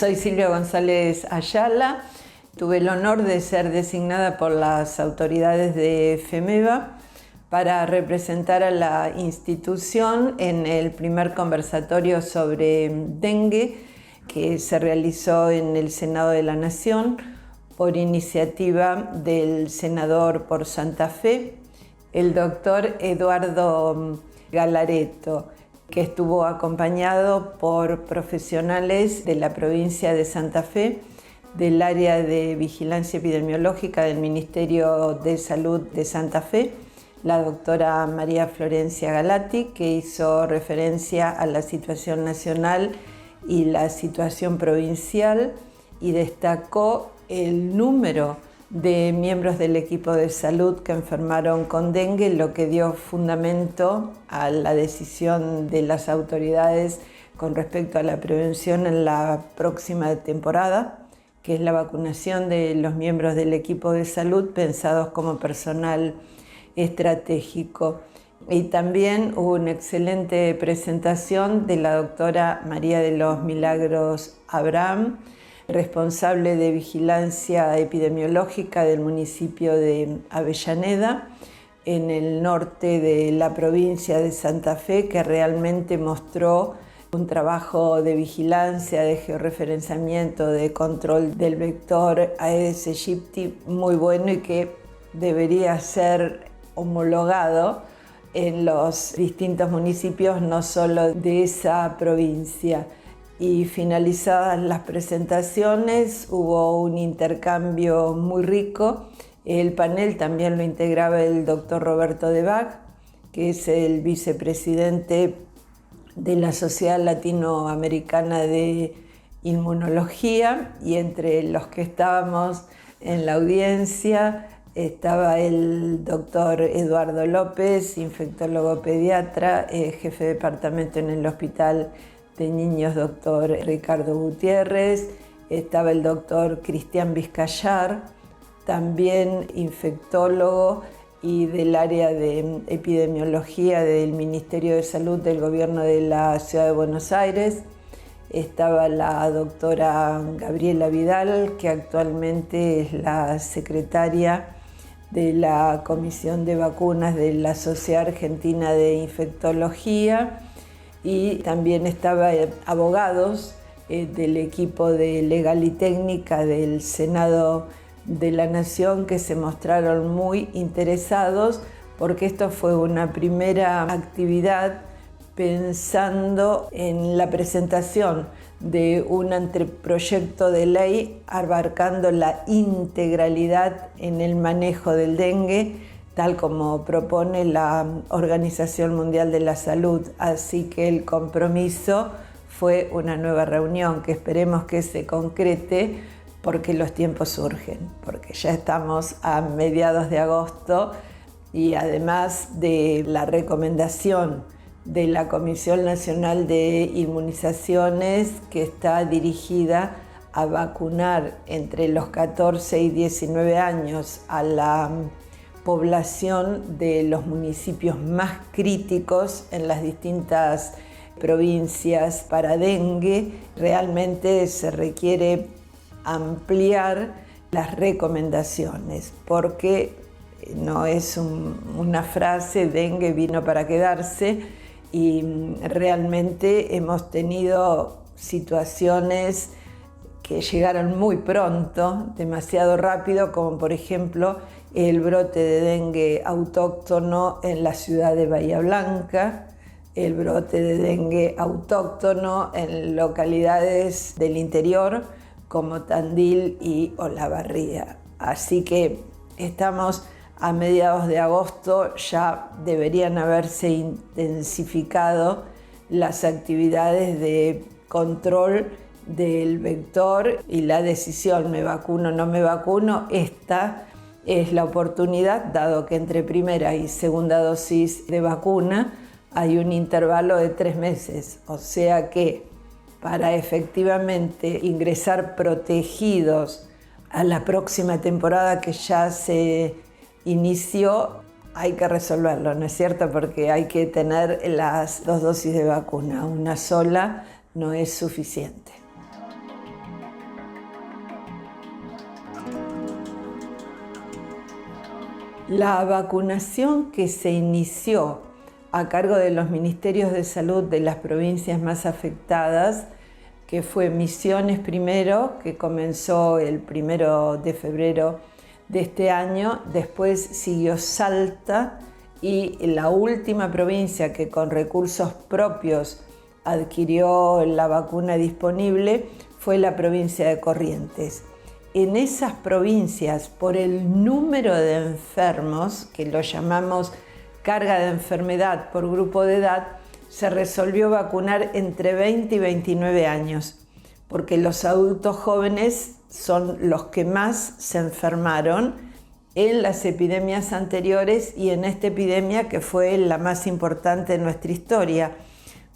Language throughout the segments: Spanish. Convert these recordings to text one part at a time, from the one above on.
Soy Silvia González Ayala. Tuve el honor de ser designada por las autoridades de FEMEVA para representar a la institución en el primer conversatorio sobre dengue que se realizó en el Senado de la Nación por iniciativa del senador por Santa Fe, el doctor Eduardo Galaretto, que estuvo acompañado por profesionales de la provincia de Santa Fe, del área de vigilancia epidemiológica del Ministerio de Salud de Santa Fe, la doctora María Florencia Galati, que hizo referencia a la situación nacional y la situación provincial y destacó el número de miembros del equipo de salud que enfermaron con dengue, lo que dio fundamento a la decisión de las autoridades con respecto a la prevención en la próxima temporada, que es la vacunación de los miembros del equipo de salud pensados como personal estratégico. Y también hubo una excelente presentación de la doctora María de los Milagros Abraham, responsable de vigilancia epidemiológica del municipio de Avellaneda, en el norte de la provincia de Santa Fe, que realmente mostró un trabajo de vigilancia, de georreferenciamiento, de control del vector Aedes aegypti muy bueno y que debería ser homologado en los distintos municipios, no solo de esa provincia. Y finalizadas las presentaciones, hubo un intercambio muy rico. El panel también lo integraba el doctor Roberto de Bach, que es el vicepresidente de la Sociedad Latinoamericana de Inmunología, y entre los que estábamos en la audiencia estaba el doctor Eduardo López, infectólogo pediatra, jefe de departamento en el Hospital de Niños doctor Ricardo Gutiérrez, estaba el doctor Cristian Vizcayar, también infectólogo y del área de epidemiología del Ministerio de Salud del Gobierno de la Ciudad de Buenos Aires. Estaba la doctora Gabriela Vidal, que actualmente es la secretaria de la Comisión de Vacunas de la Sociedad Argentina de Infectología, y también estaba abogados del equipo de Legal y Técnica del Senado de la Nación, que se mostraron muy interesados porque esto fue una primera actividad pensando en la presentación de un anteproyecto de ley abarcando la integralidad en el manejo del dengue, tal como propone la Organización Mundial de la Salud. Así que el compromiso fue una nueva reunión que esperemos que se concrete, porque los tiempos urgen, porque ya estamos a mediados de agosto y además de la recomendación de la Comisión Nacional de Inmunizaciones, que está dirigida a vacunar entre los 14 y 19 años a la población de los municipios más críticos en las distintas provincias para dengue, realmente se requiere ampliar las recomendaciones, porque no es una frase, dengue vino para quedarse, y realmente hemos tenido situaciones que llegaron muy pronto, demasiado rápido, como por ejemplo el brote de dengue autóctono en la ciudad de Bahía Blanca, el brote de dengue autóctono en localidades del interior como Tandil y Olavarría. Así que estamos a mediados de agosto, ya deberían haberse intensificado las actividades de control del vector y la decisión, me vacuno o no me vacuno. Esta es la oportunidad, dado que entre primera y segunda dosis de vacuna hay un intervalo de 3 meses, o sea que para efectivamente ingresar protegidos a la próxima temporada que ya se inició, hay que resolverlo, ¿no es cierto? Porque hay que tener las 2 dosis de vacuna, una sola no es suficiente. La vacunación que se inició a cargo de los ministerios de salud de las provincias más afectadas, que fue Misiones primero, que comenzó el 1 de febrero de este año, después siguió Salta y la última provincia que con recursos propios adquirió la vacuna disponible fue la provincia de Corrientes. En esas provincias, por el número de enfermos, que lo llamamos carga de enfermedad por grupo de edad, se resolvió vacunar entre 20 y 29 años, porque los adultos jóvenes son los que más se enfermaron en las epidemias anteriores y en esta epidemia que fue la más importante de nuestra historia,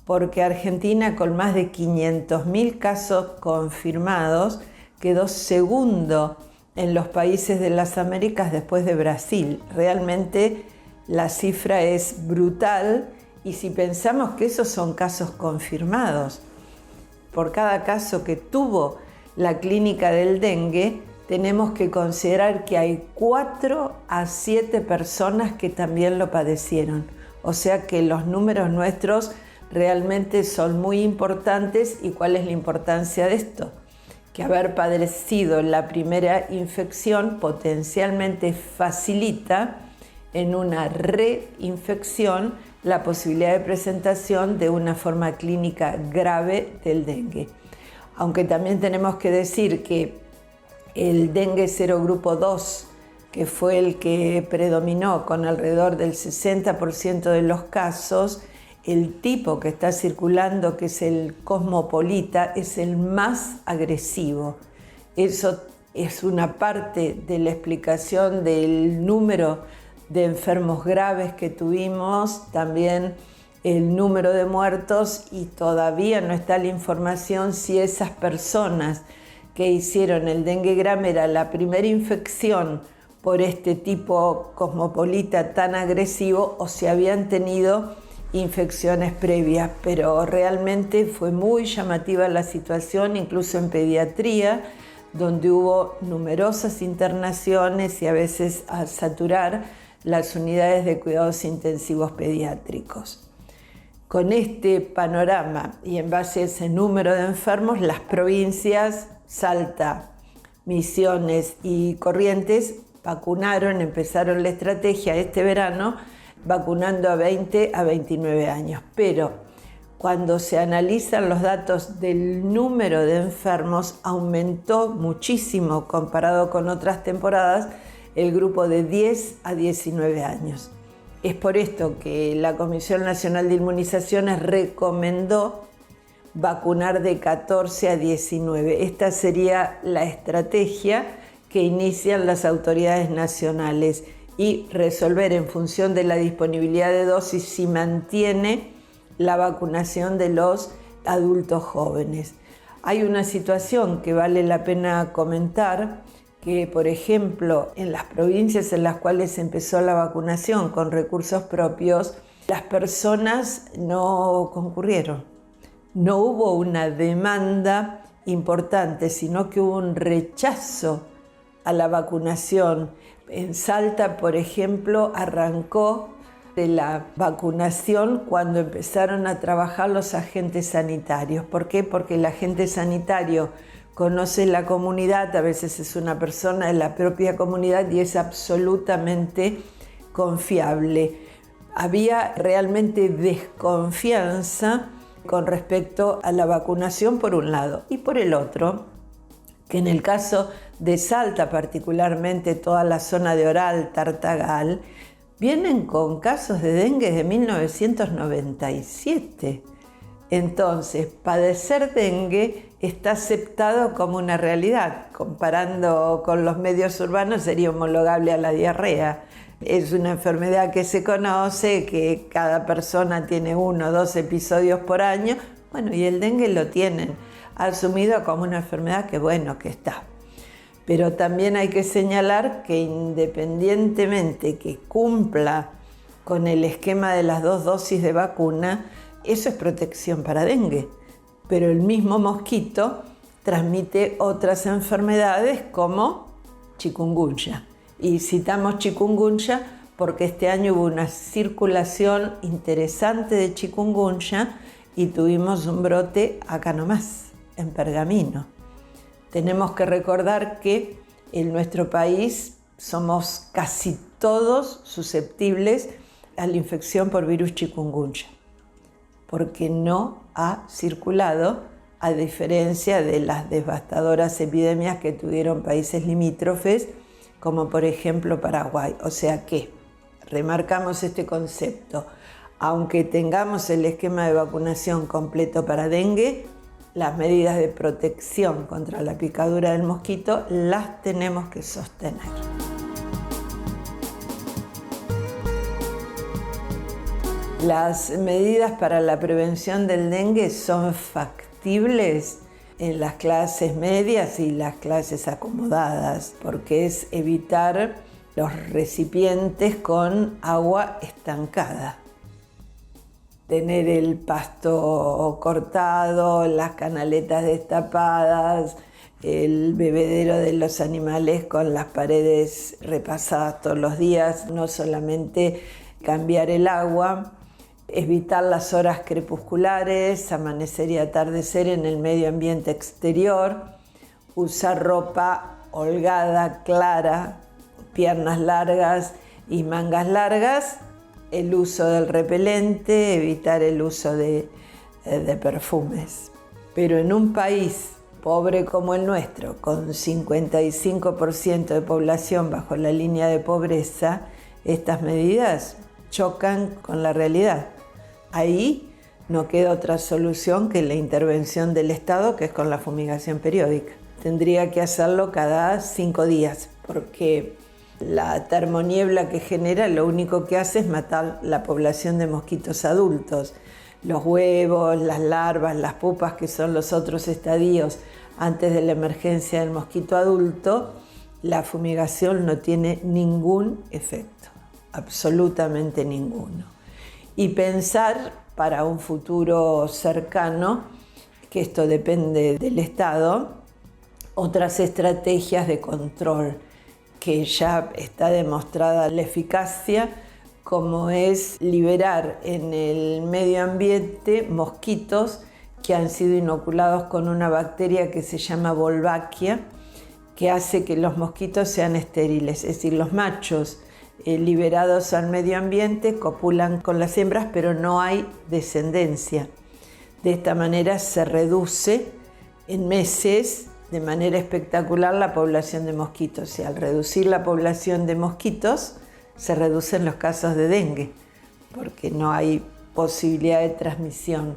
porque Argentina, con más de 500.000 casos confirmados, quedó segundo en los países de las Américas después de Brasil. Realmente la cifra es brutal y si pensamos que esos son casos confirmados, por cada caso que tuvo la clínica del dengue, tenemos que considerar que hay 4 a 7 personas que también lo padecieron. O sea que los números nuestros realmente son muy importantes. ¿Y cuál es la importancia de esto? Que haber padecido la primera infección potencialmente facilita en una reinfección la posibilidad de presentación de una forma clínica grave del dengue. Aunque también tenemos que decir que el dengue serogrupo 2, que fue el que predominó con alrededor del 60% de los casos, el tipo que está circulando, que es el cosmopolita, es el más agresivo. Eso es una parte de la explicación del número de enfermos graves que tuvimos, también el número de muertos, y todavía no está la información si esas personas que hicieron el dengue grave era la primera infección por este tipo cosmopolita tan agresivo o si habían tenido infecciones previas, pero realmente fue muy llamativa la situación, incluso en pediatría, donde hubo numerosas internaciones y a veces a saturar las unidades de cuidados intensivos pediátricos. Con este panorama y en base a ese número de enfermos, las provincias Salta, Misiones y Corrientes vacunaron, empezaron la estrategia este verano vacunando a 20 a 29 años. Pero cuando se analizan los datos del número de enfermos, aumentó muchísimo comparado con otras temporadas el grupo de 10 a 19 años. Es por esto que la Comisión Nacional de Inmunizaciones recomendó vacunar de 14 a 19. Esta sería la estrategia que inician las autoridades nacionales y resolver en función de la disponibilidad de dosis si mantiene la vacunación de los adultos jóvenes. Hay una situación que vale la pena comentar, que por ejemplo en las provincias en las cuales empezó la vacunación con recursos propios, las personas no concurrieron. No hubo una demanda importante, sino que hubo un rechazo a la vacunación. En Salta, por ejemplo, arrancó de la vacunación cuando empezaron a trabajar los agentes sanitarios. ¿Por qué? Porque el agente sanitario conoce la comunidad, a veces es una persona de la propia comunidad y es absolutamente confiable. Había realmente desconfianza con respecto a la vacunación por un lado, y por el otro, que en el caso de Salta, particularmente toda la zona de Oral, Tartagal, vienen con casos de dengue de 1997. Entonces, padecer dengue está aceptado como una realidad. Comparando con los medios urbanos, sería homologable a la diarrea. Es una enfermedad que se conoce, que cada persona tiene 1 o 2 episodios por año. Bueno, y el dengue lo tienen asumido como una enfermedad que bueno, que está. Pero también hay que señalar que independientemente que cumpla con el esquema de las 2 dosis de vacuna, eso es protección para dengue. Pero el mismo mosquito transmite otras enfermedades como chikungunya. Y citamos chikungunya porque este año hubo una circulación interesante de chikungunya y tuvimos un brote acá nomás, en Pergamino. Tenemos que recordar que en nuestro país somos casi todos susceptibles a la infección por virus chikungunya, porque no ha circulado, a diferencia de las devastadoras epidemias que tuvieron países limítrofes, como por ejemplo Paraguay. O sea que, remarcamos este concepto, aunque tengamos el esquema de vacunación completo para dengue, las medidas de protección contra la picadura del mosquito las tenemos que sostener. Las medidas para la prevención del dengue son factibles en las clases medias y las clases acomodadas, porque es evitar los recipientes con agua estancada. Tener el pasto cortado, las canaletas destapadas, el bebedero de los animales con las paredes repasadas todos los días, no solamente cambiar el agua, evitar las horas crepusculares, amanecer y atardecer en el medio ambiente exterior, usar ropa holgada, clara, piernas largas y mangas largas, el uso del repelente, evitar el uso de perfumes. Pero en un país pobre como el nuestro, con 55% de población bajo la línea de pobreza, estas medidas chocan con la realidad. Ahí no queda otra solución que la intervención del Estado, que es con la fumigación periódica. Tendría que hacerlo cada 5 días, porque la termoniebla que genera lo único que hace es matar la población de mosquitos adultos. Los huevos, las larvas, las pupas, que son los otros estadios antes de la emergencia del mosquito adulto, la fumigación no tiene ningún efecto, absolutamente ninguno. Y pensar para un futuro cercano, que esto depende del Estado, otras estrategias de control, que ya está demostrada la eficacia, como es liberar en el medio ambiente mosquitos que han sido inoculados con una bacteria que se llama Wolbachia, que hace que los mosquitos sean estériles, es decir, los machos liberados al medio ambiente copulan con las hembras, pero no hay descendencia. De esta manera se reduce en meses de manera espectacular la población de mosquitos, y al reducir la población de mosquitos se reducen los casos de dengue, porque no hay posibilidad de transmisión.